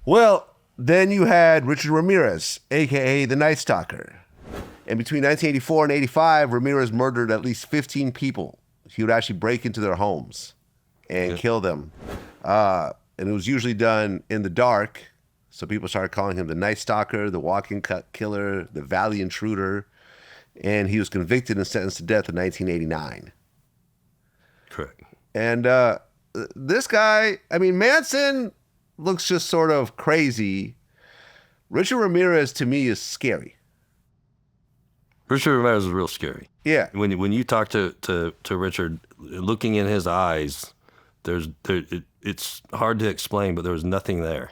Well, then you had Richard Ramirez, a.k.a. the Night Stalker. And between 1984 and 85, Ramirez murdered at least 15 people. He would actually break into their homes and kill them. And it was usually done in the dark. So people started calling him the Night Stalker, the walk-in killer, the Valley Intruder. And he was convicted and sentenced to death in 1989. Correct. And this guy, I mean, Manson looks just sort of crazy. Richard Ramirez, to me, is scary. Richard Ramirez is real scary. Yeah. When you talk to Richard, looking in his eyes, it's hard to explain, but there was nothing there.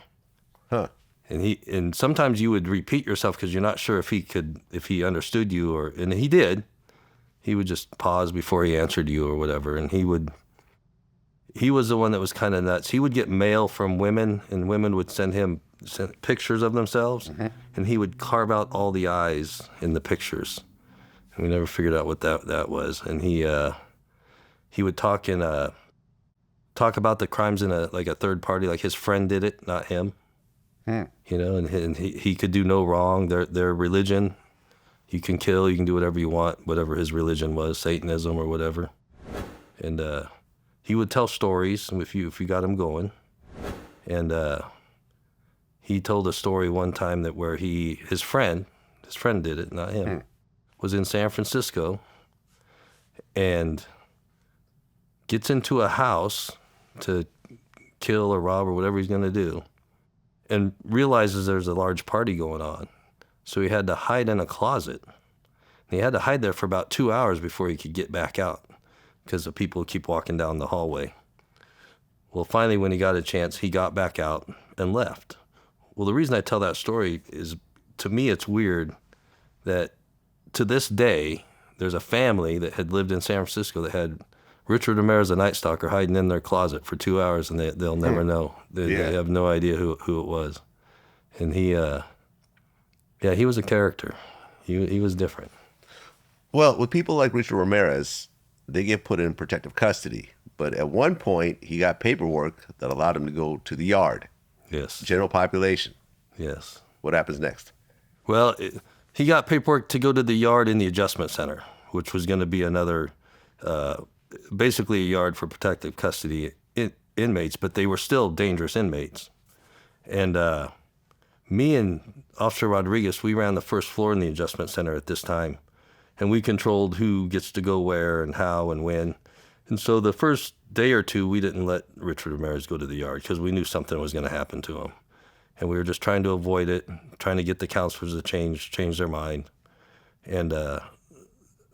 Huh. And sometimes you would repeat yourself because you're not sure if he understood you, and he did. He would just pause before he answered you or whatever, and he was the one that was kind of nuts. He would get mail from women, and women would send pictures of themselves, and he would carve out all the eyes in the pictures. And we never figured out what that was. And he would talk about the crimes in a third party, like his friend did it, not him. You know, and he could do no wrong. Their religion, you can kill, you can do whatever you want, whatever his religion was, Satanism or whatever. And he would tell stories if you got him going. And he told a story one time that where his friend did it, not him, was in San Francisco and gets into a house to kill or rob or whatever he's going to do, and realizes there's a large party going on. So he had to hide in a closet. And he had to hide there for about 2 hours before he could get back out because the people keep walking down the hallway. Well, finally, when he got a chance, he got back out and left. Well, the reason I tell that story is, to me, it's weird that to this day, there's a family that had lived in San Francisco that had Richard Ramirez, the Night Stalker, hiding in their closet for 2 hours, and they'll never know. They have no idea who it was. And he was a character. He was different. Well, with people like Richard Ramirez, they get put in protective custody. But at one point, he got paperwork that allowed him to go to the yard. Yes. General population. Yes. What happens next? Well, he got paperwork to go to the yard in the adjustment center, which was going to be another, basically a yard for protective custody inmates, but they were still dangerous inmates. And me and Officer Rodriguez, we ran the first floor in the adjustment center at this time, and we controlled who gets to go where and how and when. And so the first day or two, we didn't let Richard Ramirez go to the yard because we knew something was going to happen to him. And we were just trying to avoid it, trying to get the counselors to change their mind. And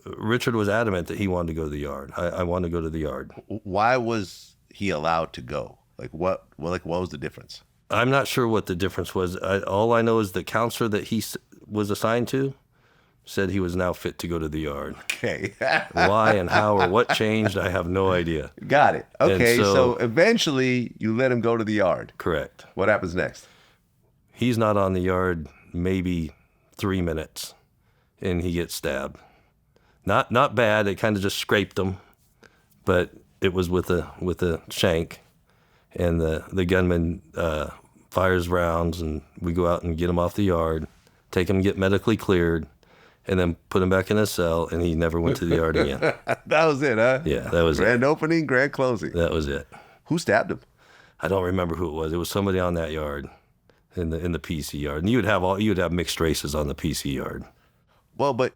Richard was adamant that he wanted to go to the yard. I want to go to the yard. Why was he allowed to go? What was the difference? I'm not sure what the difference was. All I know is the counselor that he was assigned to said he was now fit to go to the yard. Okay. Why and how or what changed, I have no idea. Got it. Okay, so so eventually you let him go to the yard. Correct. What happens next? He's not on the yard maybe 3 minutes, and he gets stabbed. Not bad. It kind of just scraped him, but it was with a shank, and the gunman fires rounds, and we go out and get him off the yard, take him, get medically cleared, and then put him back in his cell, and he never went to the yard again. That was it, huh? Yeah, that was grand opening, grand closing. That was it. Who stabbed him? I don't remember who it was. It was somebody on that yard, in the PC yard, and you would have mixed races on the PC yard. Well, but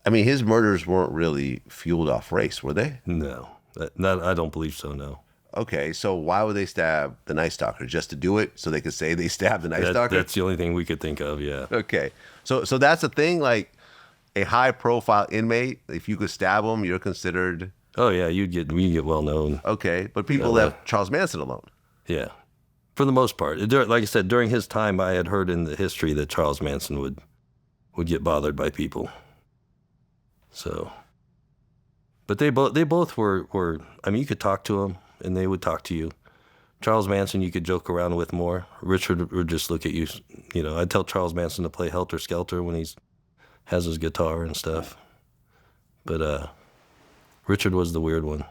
I mean, his murders weren't really fueled off race, were they? No, I don't believe so. No. Okay, so why would they stab the Night Stalker? Just to do it, so they could say they stabbed the Night Stalker? That's the only thing we could think of. Yeah. Okay, so that's the thing. Like a high-profile inmate, if you could stab him, you're considered. Oh yeah, you get well known. Okay, but people left Charles Manson alone. Yeah, for the most part. Like I said, during his time, I had heard in the history that Charles Manson would get bothered by people. So, but they both were. I mean, you could talk to them, and they would talk to you. Charles Manson, you could joke around with more. Richard would just look at you. You know, I'd tell Charles Manson to play Helter Skelter when he has his guitar and stuff. But Richard was the weird one.